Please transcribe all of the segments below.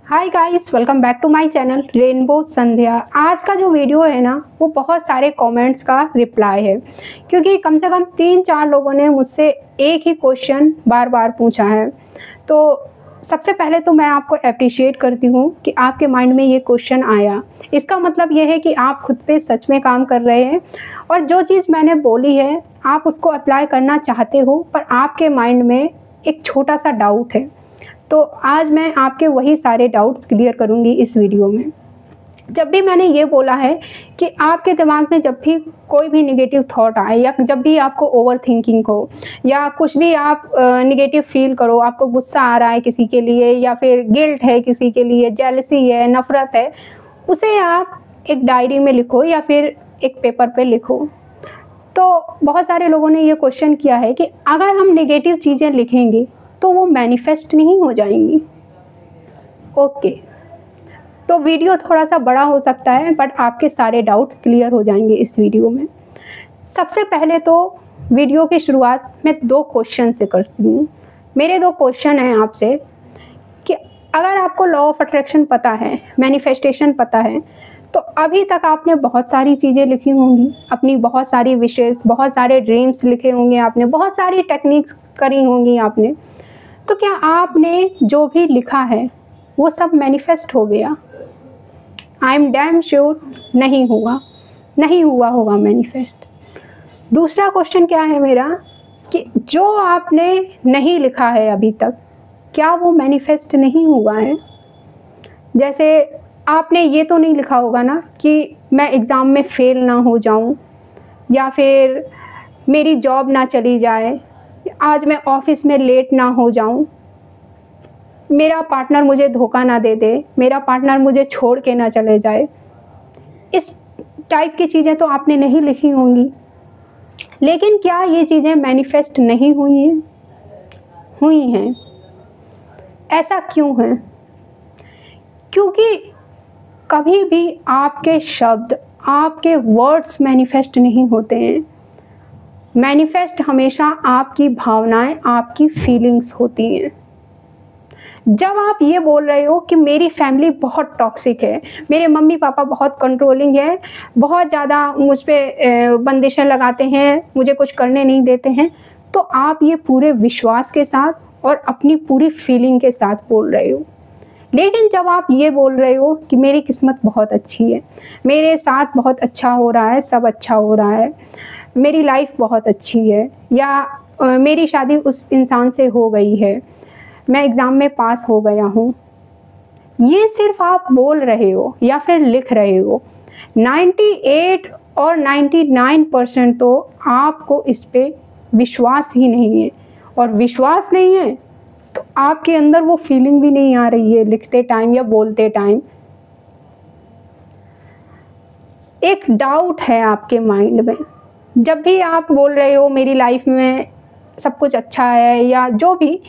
Hi guys, welcome back to my channel rainbow Sandhya. आज का जो वीडियो है ना, वो बहुत सारे कमेंट्स का रिप्लाई है, क्योंकि कम से कम 3-4 लोगों ने मुझसे एक ही क्वेश्चन बार बार पूछा है। तो सबसे पहले तो मैं आपको अप्रिशिएट करती हूँ कि आपके माइंड में ये क्वेश्चन आया। इसका मतलब ये है कि आप खुद पे सच में काम कर रहे हैं और जो चीज़ मैंने बोली है आप उसको अप्लाई करना चाहते हो, पर आपके माइंड में एक छोटा सा डाउट है। तो आज मैं आपके वही सारे डाउट्स क्लियर करूंगी इस वीडियो में। जब भी मैंने ये बोला है कि आपके दिमाग में जब भी कोई भी नेगेटिव थॉट आए या जब भी आपको ओवर थिंकिंग हो या कुछ भी आप नेगेटिव फील करो, आपको गुस्सा आ रहा है किसी के लिए या फिर गिल्ट है किसी के लिए, जेलसी है, नफरत है, उसे आप एक डायरी में लिखो या फिर एक पेपर पे लिखो। तो बहुत सारे लोगों ने ये क्वेश्चन किया है कि अगर हम नेगेटिव चीज़ें लिखेंगे तो वो मैनिफेस्ट नहीं हो जाएंगी। ओके, तो वीडियो थोड़ा सा बड़ा हो सकता है, बट आपके सारे डाउट्स क्लियर हो जाएंगे इस वीडियो में। सबसे पहले तो वीडियो की शुरुआत मैं 2 क्वेश्चन से करती हूँ। मेरे 2 क्वेश्चन हैं आपसे कि अगर आपको लॉ ऑफ अट्रैक्शन पता है, मैनिफेस्टेशन पता है, तो अभी तक आपने बहुत सारी चीज़ें लिखी होंगी, अपनी बहुत सारी विशेस, बहुत सारे ड्रीम्स लिखे होंगे आपने, बहुत सारी टेक्निक्स करी होंगी आपने। तो क्या आपने जो भी लिखा है वो सब मैनिफेस्ट हो गया? आई एम डैम श्योर नहीं हुआ होगा मैनिफेस्ट। दूसरा क्वेश्चन क्या है मेरा कि जो आपने नहीं लिखा है अभी तक, क्या वो मैनिफेस्ट नहीं हुआ है? जैसे आपने ये तो नहीं लिखा होगा ना कि मैं एग्ज़ाम में फ़ेल ना हो जाऊं, या फिर मेरी जॉब ना चली जाए, आज मैं ऑफिस में लेट ना हो जाऊं, मेरा पार्टनर मुझे धोखा ना दे दे, मेरा पार्टनर मुझे छोड़ के ना चले जाए। इस टाइप की चीज़ें तो आपने नहीं लिखी होंगी। लेकिन क्या ये चीज़ें मैनिफेस्ट नहीं हुई हैं? हुई हैं। ऐसा क्यों है? क्योंकि कभी भी आपके शब्द, आपके वर्ड्स मैनिफेस्ट नहीं होते हैं। मैनिफेस्ट हमेशा आपकी भावनाएं, आपकी फीलिंग्स होती हैं। जब आप ये बोल रहे हो कि मेरी फैमिली बहुत टॉक्सिक है, मेरे मम्मी पापा बहुत कंट्रोलिंग है, बहुत ज़्यादा मुझ पर बंदिशें लगाते हैं, मुझे कुछ करने नहीं देते हैं, तो आप ये पूरे विश्वास के साथ और अपनी पूरी फीलिंग के साथ बोल रहे हो। लेकिन जब आप ये बोल रहे हो कि मेरी किस्मत बहुत अच्छी है, मेरे साथ बहुत अच्छा हो रहा है, सब अच्छा हो रहा है, मेरी लाइफ बहुत अच्छी है, या मेरी शादी उस इंसान से हो गई है, मैं एग्ज़ाम में पास हो गया हूँ, ये सिर्फ आप बोल रहे हो या फिर लिख रहे हो। 98 और 99% तो आपको इस पे विश्वास ही नहीं है, और विश्वास नहीं है तो आपके अंदर वो फीलिंग भी नहीं आ रही है लिखते टाइम या बोलते टाइम। एक डाउट है आपके माइंड में। जब भी आप बोल रहे हो मेरी लाइफ में सब कुछ अच्छा है या जो भी,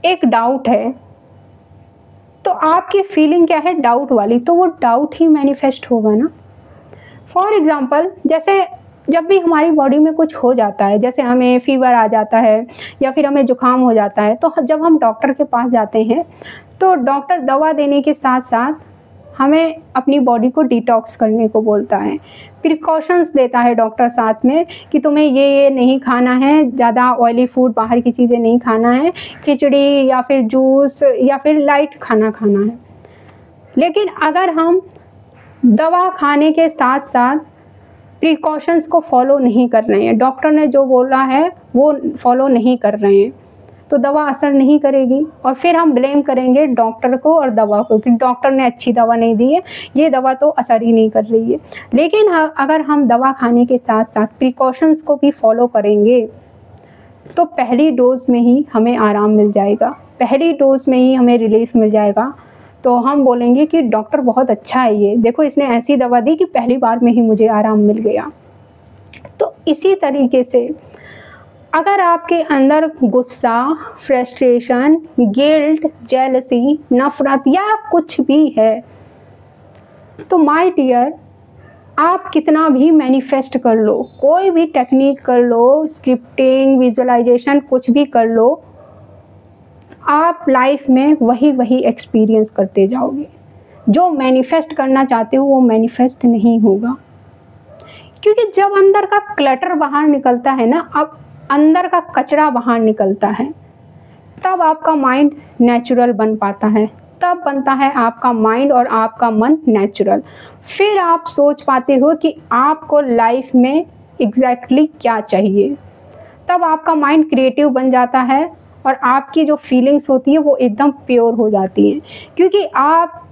एक डाउट है, तो आपकी फीलिंग क्या है? डाउट वाली। तो वो डाउट ही मैनिफेस्ट होगा ना। फॉर एग्जांपल, जैसे जब भी हमारी बॉडी में कुछ हो जाता है, जैसे हमें फीवर आ जाता है या फिर हमें जुकाम हो जाता है, तो जब हम डॉक्टर के पास जाते हैं तो डॉक्टर दवा देने के साथ साथ हमें अपनी बॉडी को डिटॉक्स करने को बोलता है, प्रिकॉशंस देता है डॉक्टर साथ में कि तुम्हें ये नहीं खाना है, ज़्यादा ऑयली फूड, बाहर की चीज़ें नहीं खाना है, खिचड़ी या फिर जूस या फिर लाइट खाना खाना है। लेकिन अगर हम दवा खाने के साथ साथ प्रिकॉशंस को फॉलो नहीं कर रहे हैं, डॉक्टर ने जो बोला है वो फॉलो नहीं कर रहे हैं, तो दवा असर नहीं करेगी और फिर हम ब्लेम करेंगे डॉक्टर को और दवा को कि डॉक्टर ने अच्छी दवा नहीं दी है, ये दवा तो असर ही नहीं कर रही है। लेकिन अगर हम दवा खाने के साथ साथ प्रिकॉशंस को भी फॉलो करेंगे तो पहली डोज में ही हमें आराम मिल जाएगा, पहली डोज में ही हमें रिलीफ मिल जाएगा। तो हम बोलेंगे कि डॉक्टर बहुत अच्छा है, ये देखो इसने ऐसी दवा दी कि पहली बार में ही मुझे आराम मिल गया। तो इसी तरीके से अगर आपके अंदर गुस्सा, फ्रस्ट्रेशन, गिल्ट, जेलसी, नफरत या कुछ भी है, तो माय डियर, आप कितना भी मैनिफेस्ट कर लो, कोई भी टेक्निक कर लो, स्क्रिप्टिंग, विजुअलाइजेशन, कुछ भी कर लो, आप लाइफ में वही वही एक्सपीरियंस करते जाओगे। जो मैनिफेस्ट करना चाहते हो वो मैनिफेस्ट नहीं होगा, क्योंकि जब अंदर का क्लटर बाहर निकलता है ना, अब अंदर का कचरा बाहर निकलता है, तब आपका माइंड नेचुरल बन पाता है, तब बनता है आपका माइंड और आपका मन नेचुरल। फिर आप सोच पाते हो कि आपको लाइफ में एग्जैक्टली क्या चाहिए। तब आपका माइंड क्रिएटिव बन जाता है और आपकी जो फीलिंग्स होती है वो एकदम प्योर हो जाती हैं, क्योंकि आप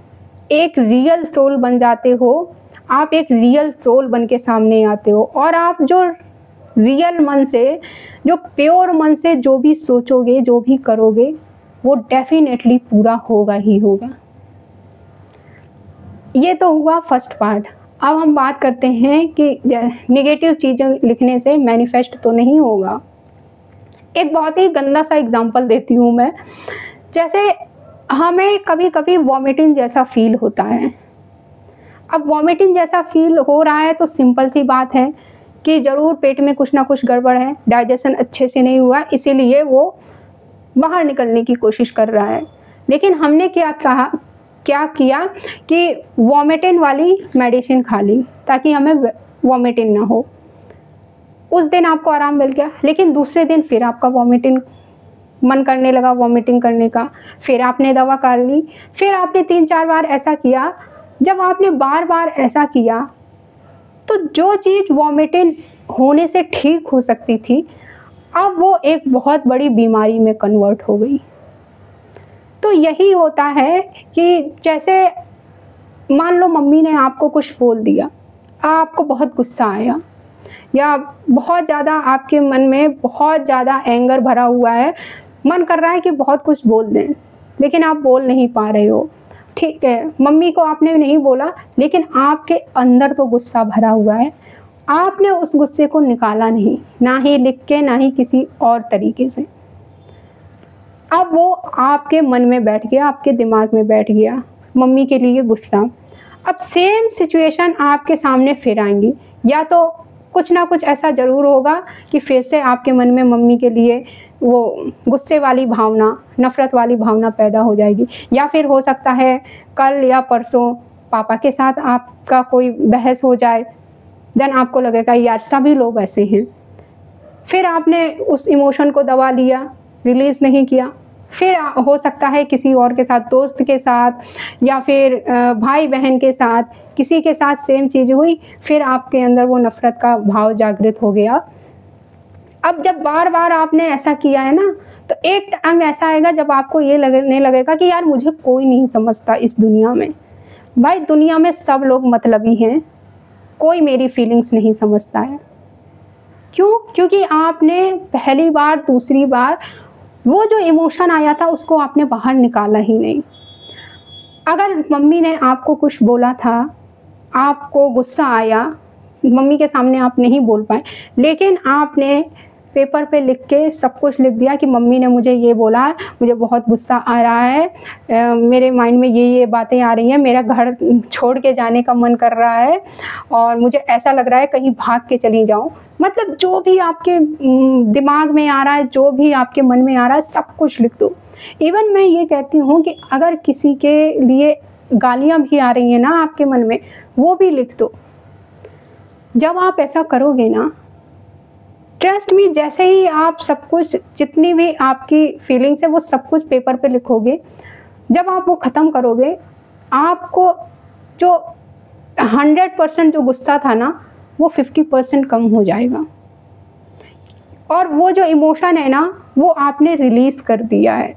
एक रियल सोल बन जाते हो। आप एक रियल सोल बन के सामने आते हो और आप जो रियल मन से, जो प्योर मन से जो भी सोचोगे, जो भी करोगे, वो डेफिनेटली पूरा होगा ही होगा। ये तो हुआ फर्स्ट पार्ट। अब हम बात करते हैं कि नेगेटिव चीज़ें लिखने से मैनिफेस्ट तो नहीं होगा। एक बहुत ही गंदा सा एग्जांपल देती हूँ मैं। जैसे हमें कभी कभी वॉमिटिंग जैसा फील होता है। अब वॉमिटिंग जैसा फील हो रहा है तो सिंपल सी बात है कि ज़रूर पेट में कुछ ना कुछ गड़बड़ है, डाइजेशन अच्छे से नहीं हुआ, इसीलिए वो बाहर निकलने की कोशिश कर रहा है। लेकिन हमने क्या किया कि वॉमिटिंग वाली मेडिसिन खा ली ताकि हमें वॉमिटिंग ना हो। उस दिन आपको आराम मिल गया, लेकिन दूसरे दिन फिर आपका वॉमिटिंग मन करने लगा, वॉमिटिंग करने का। फिर आपने दवा कर ली, फिर आपने 3-4 बार ऐसा किया। जब आपने बार बार ऐसा किया तो जो चीज़ वॉमिटिंग होने से ठीक हो सकती थी, अब वो एक बहुत बड़ी बीमारी में कन्वर्ट हो गई। तो यही होता है कि जैसे मान लो मम्मी ने आपको कुछ बोल दिया, आपको बहुत गुस्सा आया या बहुत ज़्यादा आपके मन में बहुत ज़्यादा एंगर भरा हुआ है, मन कर रहा है कि बहुत कुछ बोल दें, लेकिन आप बोल नहीं पा रहे हो। ठीक है, मम्मी को आपने नहीं बोला, लेकिन आपके अंदर तो गुस्सा भरा हुआ है। आपने उस गुस्से को निकाला नहीं, ना ही लिख के, ना ही किसी और तरीके से। अब वो आपके मन में बैठ गया, आपके दिमाग में बैठ गया, मम्मी के लिए गुस्सा। अब सेम सिचुएशन आपके सामने फिर आएंगी, या तो कुछ ना कुछ ऐसा ज़रूर होगा कि फिर से आपके मन में मम्मी के लिए वो गुस्से वाली भावना, नफ़रत वाली भावना पैदा हो जाएगी। या फिर हो सकता है कल या परसों पापा के साथ आपका कोई बहस हो जाए, देन आपको लगेगा यार सभी लोग ऐसे हैं। फिर आपने उस इमोशन को दबा लिया, रिलीज़ नहीं किया। फिर हो सकता है किसी और के साथ, दोस्त के साथ या फिर भाई बहन के साथ, किसी के साथ सेम चीज़ हुई, फिर आपके अंदर वो नफ़रत का भाव जागृत हो गया। अब जब बार बार आपने ऐसा किया है ना, तो एक टाइम ऐसा आएगा जब आपको ये लगने लगेगा कि यार मुझे कोई नहीं समझता इस दुनिया में। भाई दुनिया में सब लोग मतलबी हैं, कोई मेरी फीलिंग्स नहीं समझता है। क्यों? क्योंकि आपने पहली बार, दूसरी बार वो जो इमोशन आया था उसको आपने बाहर निकाला ही नहीं। अगर मम्मी ने आपको कुछ बोला था, आपको गुस्सा आया, मम्मी के सामने आप नहीं बोल पाए, लेकिन आपने पेपर पे लिख के सब कुछ लिख दिया कि मम्मी ने मुझे ये बोला, मुझे बहुत गुस्सा आ रहा है, मेरे माइंड में ये बातें आ रही हैं, मेरा घर छोड़ के जाने का मन कर रहा है और मुझे ऐसा लग रहा है कहीं भाग के चली जाऊं। मतलब जो भी आपके दिमाग में आ रहा है, जो भी आपके मन में आ रहा है, सब कुछ लिख दो। इवन मैं ये कहती हूँ कि अगर किसी के लिए गालियाँ भी आ रही हैं ना आपके मन में, वो भी लिख दो। जब आप ऐसा करोगे ना, ट्रस्ट मी, जैसे ही आप सब कुछ, जितनी भी आपकी फीलिंग्स है वो सब कुछ पेपर पे लिखोगे, जब आप वो ख़त्म करोगे, आपको जो 100% जो गुस्सा था ना, वो 50% कम हो जाएगा। और वो जो इमोशन है ना, वो आपने रिलीज़ कर दिया है,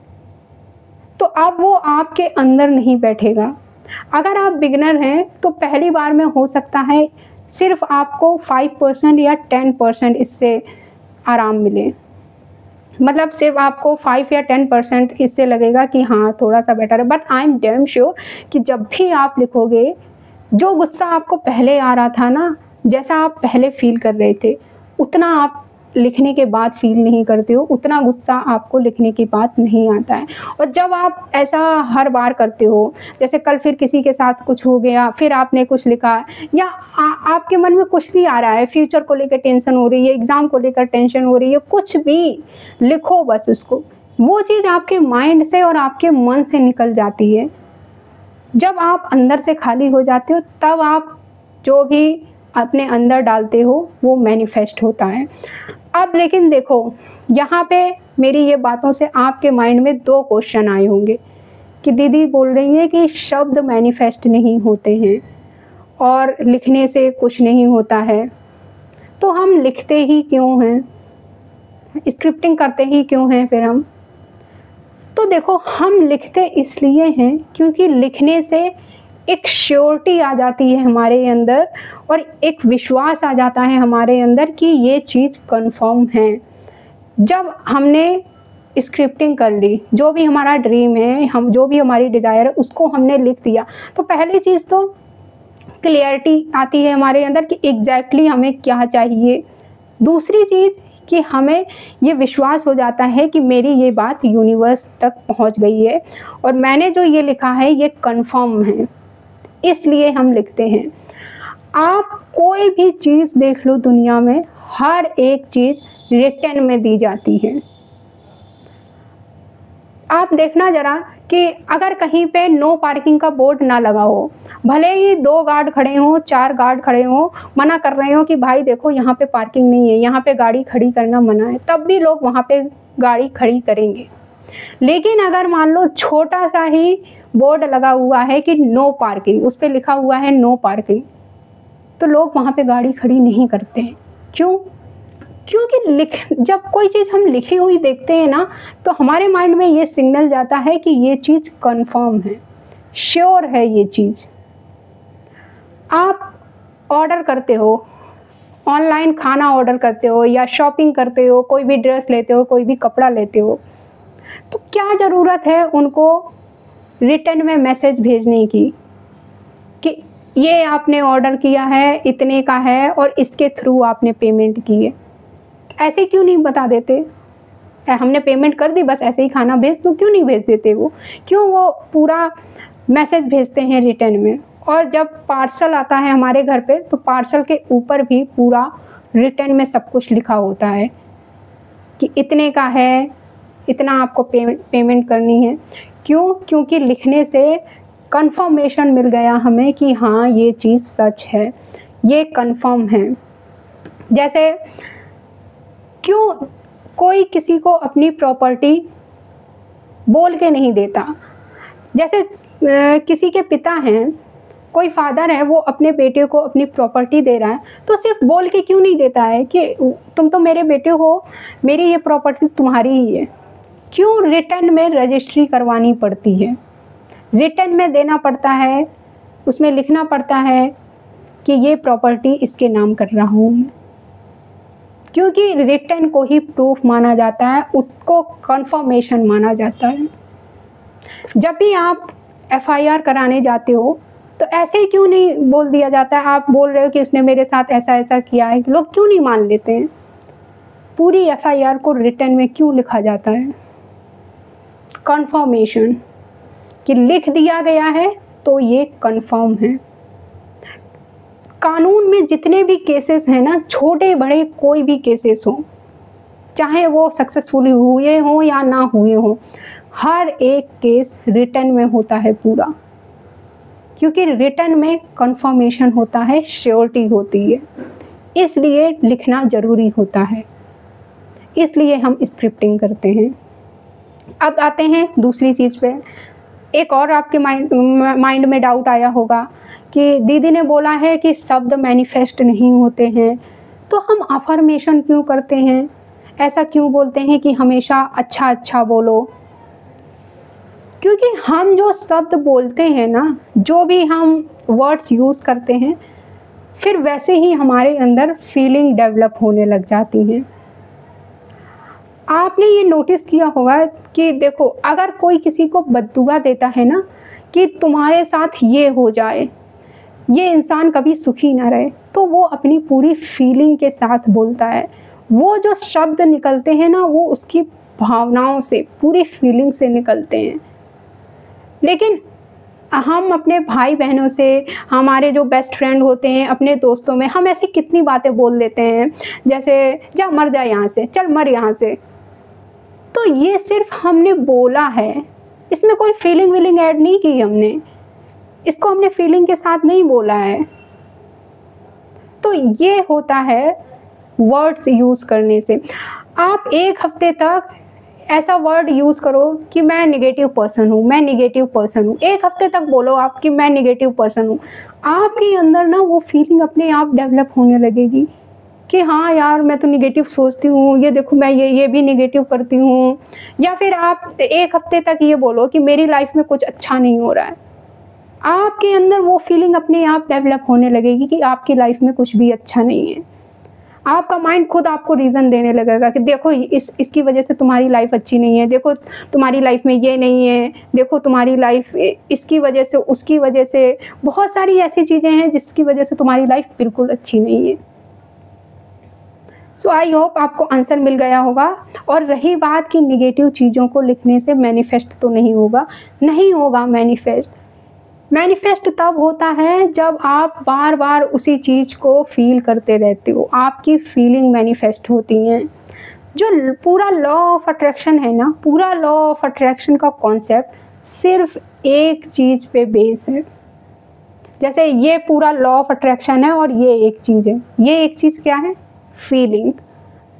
तो अब वो आपके अंदर नहीं बैठेगा। अगर आप बिगिनर हैं तो पहली बार में हो सकता है सिर्फ आपको 5% या 10% इससे आराम मिले। मतलब सिर्फ आपको 5 या 10% इससे लगेगा कि हाँ थोड़ा सा बेटर है। But I am damn sure कि जब भी आप लिखोगे, जो गुस्सा आपको पहले आ रहा था ना, जैसा आप पहले फील कर रहे थे, उतना आप लिखने के बाद फील नहीं करते हो, उतना गुस्सा आपको लिखने के बाद नहीं आता है। और जब आप ऐसा हर बार करते हो, जैसे कल फिर किसी के साथ कुछ हो गया, फिर आपने कुछ लिखा, या आपके मन में कुछ भी आ रहा है, फ्यूचर को लेकर टेंशन हो रही है, एग्ज़ाम को लेकर टेंशन हो रही है, कुछ भी लिखो, बस उसको वो चीज़ आपके माइंड से और आपके मन से निकल जाती है। जब आप अंदर से खाली हो जाते हो तब आप जो भी अपने अंदर डालते हो वो मैनिफेस्ट होता है। अब लेकिन देखो, यहाँ पे मेरी ये बातों से आपके माइंड में 2 क्वेश्चन आए होंगे कि दीदी बोल रही है कि शब्द मैनिफेस्ट नहीं होते हैं और लिखने से कुछ नहीं होता है, तो हम लिखते ही क्यों हैं, स्क्रिप्टिंग करते ही क्यों हैं फिर हम? तो देखो, हम लिखते इसलिए हैं क्योंकि लिखने से एक श्योरिटी आ जाती है हमारे अंदर और एक विश्वास आ जाता है हमारे अंदर कि ये चीज़ कंफर्म है। जब हमने स्क्रिप्टिंग कर ली, जो भी हमारा ड्रीम है, हम जो भी हमारी डिज़ायर है उसको हमने लिख दिया, तो पहली चीज़ तो क्लियरिटी आती है हमारे अंदर कि एग्जैक्टली हमें क्या चाहिए। दूसरी चीज़ कि हमें ये विश्वास हो जाता है कि मेरी ये बात यूनिवर्स तक पहुंच गई है और मैंने जो ये लिखा है ये कंफर्म है, इसलिए हम लिखते हैं। आप कोई भी चीज़ देख लो दुनिया में, हर एक चीज़ रिटन में दी जाती है। आप देखना ज़रा कि अगर कहीं पे नो पार्किंग का बोर्ड ना लगा हो, भले ही 2 गार्ड खड़े हों, 4 गार्ड खड़े हों, मना कर रहे हो कि भाई देखो यहाँ पे पार्किंग नहीं है, यहाँ पे गाड़ी खड़ी करना मना है, तब भी लोग वहाँ पे गाड़ी खड़ी करेंगे। लेकिन अगर मान लो छोटा सा ही बोर्ड लगा हुआ है कि नो पार्किंग, उस पर लिखा हुआ है नो पार्किंग, तो लोग वहाँ पे गाड़ी खड़ी नहीं करते हैं। क्यों? क्योंकि जब कोई चीज़ हम लिखी हुई देखते हैं ना, तो हमारे माइंड में ये सिग्नल जाता है कि ये चीज़ कंफर्म है, श्योर है ये चीज़। आप ऑर्डर करते हो, ऑनलाइन खाना ऑर्डर करते हो या शॉपिंग करते हो, कोई भी ड्रेस लेते हो, कोई भी कपड़ा लेते हो, तो क्या ज़रूरत है उनको रिटन में मैसेज भेजने की कि ये आपने ऑर्डर किया है, इतने का है और इसके थ्रू आपने पेमेंट की है? ऐसे क्यों नहीं बता देते, हमने पेमेंट कर दी, बस ऐसे ही खाना भेज दो? क्यों नहीं भेज देते वो? क्यों वो पूरा मैसेज भेजते हैं रिटर्न में? और जब पार्सल आता है हमारे घर पे, तो पार्सल के ऊपर भी पूरा रिटर्न में सब कुछ लिखा होता है कि इतने का है, इतना आपको पेमेंट करनी है। क्यों? क्योंकि लिखने से कंफर्मेशन मिल गया हमें कि हाँ ये चीज़ सच है, ये कंफर्म है। जैसे क्यों कोई किसी को अपनी प्रॉपर्टी बोल के नहीं देता? जैसे किसी के पिता हैं, कोई फादर है, वो अपने बेटे को अपनी प्रॉपर्टी दे रहा है, तो सिर्फ बोल के क्यों नहीं देता है कि तुम तो मेरे बेटे हो, मेरी ये प्रॉपर्टी तुम्हारी ही है? क्यों रिटर्न में रजिस्ट्री करवानी पड़ती है, रिटर्न में देना पड़ता है, उसमें लिखना पड़ता है कि ये प्रॉपर्टी इसके नाम कर रहा हूँ मैं? क्योंकि रिटर्न को ही प्रूफ माना जाता है, उसको कंफर्मेशन माना जाता है। जब भी आप एफआईआर कराने जाते हो तो ऐसे ही क्यों नहीं बोल दिया जाता है, आप बोल रहे हो कि उसने मेरे साथ ऐसा ऐसा किया है, लोग क्यों नहीं मान लेते हैं? पूरी एफआईआर को रिटर्न में क्यों लिखा जाता है? कंफर्मेशन, कि लिख दिया गया है तो ये कंफर्म है। कानून में जितने भी केसेस हैं ना, छोटे बड़े कोई भी केसेस हो, चाहे वो सक्सेसफुली हुए हों या ना हुए हों, हर एक केस रिटर्न में होता है पूरा, क्योंकि रिटर्न में कंफर्मेशन होता है, श्योरिटी होती है, इसलिए लिखना ज़रूरी होता है, इसलिए हम स्क्रिप्टिंग करते हैं। अब आते हैं दूसरी चीज़ पे। एक और आपके माइंड में डाउट आया होगा कि दीदी ने बोला है कि शब्द मैनिफेस्ट नहीं होते हैं, तो हम अफर्मेशन क्यों करते हैं? ऐसा क्यों बोलते हैं कि हमेशा अच्छा अच्छा बोलो? क्योंकि हम जो शब्द बोलते हैं ना, जो भी हम वर्ड्स यूज़ करते हैं, फिर वैसे ही हमारे अंदर फीलिंग डेवलप होने लग जाती हैं। आपने ये नोटिस किया होगा कि देखो, अगर कोई किसी को बद्दुआ देता है ना कि तुम्हारे साथ ये हो जाए, ये इंसान कभी सुखी ना रहे, तो वो अपनी पूरी फीलिंग के साथ बोलता है। वो जो शब्द निकलते हैं ना, वो उसकी भावनाओं से, पूरी फीलिंग से निकलते हैं। लेकिन हम अपने भाई बहनों से, हमारे जो बेस्ट फ्रेंड होते हैं, अपने दोस्तों में, हम ऐसी कितनी बातें बोल देते हैं, जैसे जा मर जा यहाँ से, चल मर यहाँ से, तो ये सिर्फ हमने बोला है, इसमें कोई फीलिंग वीलिंग ऐड नहीं की हमने, इसको हमने फीलिंग के साथ नहीं बोला है। तो ये होता है वर्ड्स यूज़ करने से। आप एक हफ्ते तक ऐसा वर्ड यूज़ करो कि मैं नेगेटिव पर्सन हूँ, मैं नेगेटिव पर्सन हूँ, एक हफ्ते तक बोलो आप कि मैं नेगेटिव पर्सन हूँ, आपके अंदर ना वो फीलिंग अपने आप डेवलप होने लगेगी कि हाँ यार मैं तो नेगेटिव सोचती हूँ, ये देखो मैं ये भी नेगेटिव करती हूँ। या फिर आप एक हफ्ते तक ये बोलो कि मेरी लाइफ में कुछ अच्छा नहीं हो रहा है, आपके अंदर वो फीलिंग अपने आप डेवलप होने लगेगी कि आपकी लाइफ में कुछ भी अच्छा नहीं है। आपका माइंड खुद आपको रीज़न देने लगेगा कि देखो इसकी वजह से तुम्हारी लाइफ अच्छी नहीं है, देखो तुम्हारी लाइफ में ये नहीं है, देखो तुम्हारी लाइफ इसकी वजह से, उसकी वजह से, बहुत सारी ऐसी चीज़ें हैं जिसकी वजह से तुम्हारी लाइफ बिल्कुल अच्छी नहीं है। सो आई होप आपको आंसर मिल गया होगा। और रही बात कि निगेटिव चीज़ों को लिखने से मैनिफेस्ट तो नहीं होगा, नहीं होगा मैनिफेस्ट। मैनिफेस्ट तब होता है जब आप बार बार उसी चीज़ को फील करते रहते हो, आपकी फीलिंग मैनिफेस्ट होती हैं। जो पूरा लॉ ऑफ अट्रैक्शन है ना, पूरा लॉ ऑफ अट्रैक्शन का कॉन्सेप्ट सिर्फ एक चीज़ पे बेस है। जैसे ये पूरा लॉ ऑफ अट्रैक्शन है और ये एक चीज़ है, ये एक चीज़ क्या है? फीलिंग,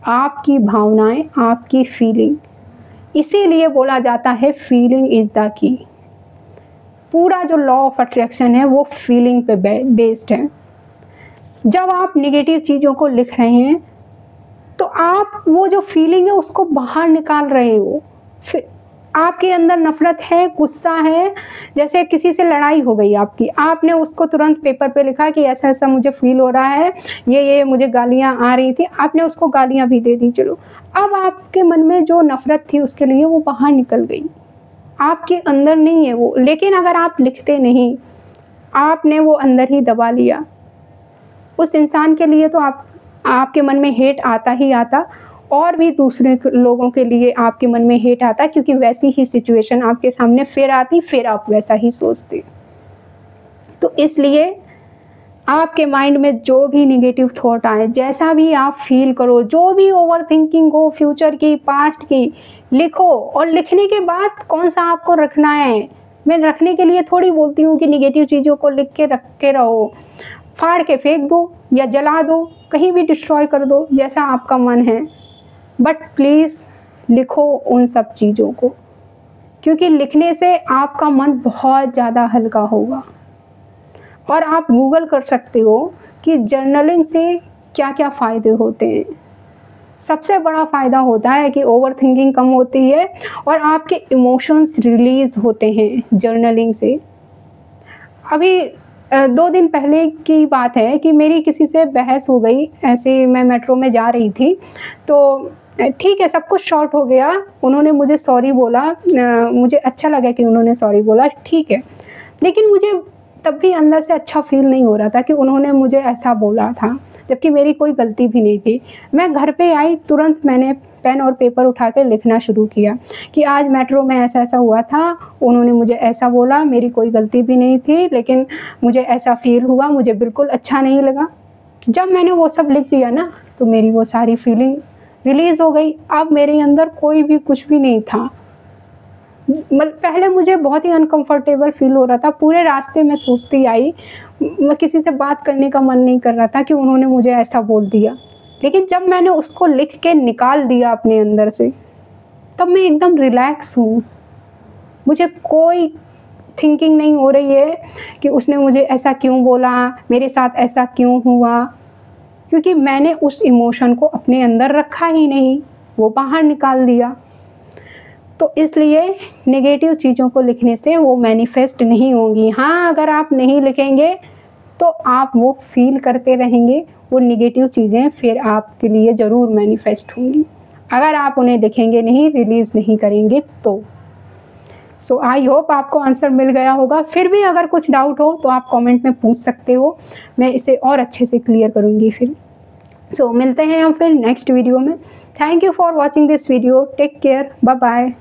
आपकी भावनाएं, आपकी फीलिंग। इसीलिए बोला जाता है फीलिंग इज़ द की। पूरा जो लॉ ऑफ अट्रैक्शन है वो फीलिंग पे बेस्ड है। जब आप नेगेटिव चीज़ों को लिख रहे हैं तो आप वो जो फीलिंग है उसको बाहर निकाल रहे हो। फिर आपके अंदर नफ़रत है, गुस्सा है, जैसे किसी से लड़ाई हो गई आपकी, आपने उसको तुरंत पेपर पे लिखा कि ऐसा ऐसा मुझे फील हो रहा है, ये मुझे गालियाँ आ रही थी, आपने उसको गालियाँ भी दे दी। चलो, अब आपके मन में जो नफ़रत थी उसके लिए वो बाहर निकल गई, आपके अंदर नहीं है वो। लेकिन अगर आप लिखते नहीं, आपने वो अंदर ही दबा लिया, उस इंसान के लिए तो आपके मन में हेट आता ही आता, और भी दूसरे लोगों के लिए आपके मन में हेट आता, क्योंकि वैसी ही सिचुएशन आपके सामने फिर आती, फिर आप वैसा ही सोचते। तो इसलिए आपके माइंड में जो भी नेगेटिव थॉट आए, जैसा भी आप फील करो, जो भी ओवर थिंकिंग हो फ्यूचर की, पास्ट की, लिखो। और लिखने के बाद कौन सा आपको रखना है, मैं रखने के लिए थोड़ी बोलती हूँ कि नेगेटिव चीज़ों को लिख के रख के रहो, फाड़ के फेंक दो या जला दो, कहीं भी डिस्ट्रॉय कर दो, जैसा आपका मन है। बट प्लीज़ लिखो उन सब चीज़ों को, क्योंकि लिखने से आपका मन बहुत ज़्यादा हल्का होगा। और आप गूगल कर सकते हो कि जर्नलिंग से क्या क्या फ़ायदे होते हैं। सबसे बड़ा फ़ायदा होता है कि ओवर थिंकिंग कम होती है और आपके इमोशंस रिलीज़ होते हैं जर्नलिंग से। अभी 2 दिन पहले की बात है कि मेरी किसी से बहस हो गई, ऐसे मैं मेट्रो में जा रही थी, तो ठीक है, सब कुछ शॉर्ट हो गया, उन्होंने मुझे सॉरी बोला, मुझे अच्छा लगा कि उन्होंने सॉरी बोला, ठीक है। लेकिन मुझे तब भी अंदर से अच्छा फील नहीं हो रहा था कि उन्होंने मुझे ऐसा बोला था, जबकि मेरी कोई गलती भी नहीं थी। मैं घर पे आई, तुरंत मैंने पेन और पेपर उठा के लिखना शुरू किया कि आज मेट्रो में ऐसा ऐसा हुआ था, उन्होंने मुझे ऐसा बोला, मेरी कोई गलती भी नहीं थी, लेकिन मुझे ऐसा फील हुआ, मुझे बिल्कुल अच्छा नहीं लगा। जब मैंने वो सब लिख दिया ना, तो मेरी वो सारी फीलिंग रिलीज़ हो गई। अब मेरे अंदर कोई भी कुछ भी नहीं था। पहले मुझे बहुत ही अनकंफर्टेबल फील हो रहा था, पूरे रास्ते में सोचती आई, मैं किसी से बात करने का मन नहीं कर रहा था कि उन्होंने मुझे ऐसा बोल दिया। लेकिन जब मैंने उसको लिख के निकाल दिया अपने अंदर से, तब मैं एकदम रिलैक्स हूँ। मुझे कोई थिंकिंग नहीं हो रही है कि उसने मुझे ऐसा क्यों बोला, मेरे साथ ऐसा क्यों हुआ, क्योंकि मैंने उस इमोशन को अपने अंदर रखा ही नहीं, वो बाहर निकाल दिया। तो इसलिए नेगेटिव चीज़ों को लिखने से वो मैनिफेस्ट नहीं होंगी। हाँ, अगर आप नहीं लिखेंगे तो आप वो फील करते रहेंगे, वो नेगेटिव चीज़ें फिर आपके लिए ज़रूर मैनिफेस्ट होंगी, अगर आप उन्हें लिखेंगे नहीं, रिलीज़ नहीं करेंगे तो। सो आई होप आपको आंसर मिल गया होगा। फिर भी अगर कुछ डाउट हो तो आप कमेंट में पूछ सकते हो, मैं इसे और अच्छे से क्लियर करूँगी फिर। सो मिलते हैं हम फिर नेक्स्ट वीडियो में। Thank you for watching this video. Take care, bye bye.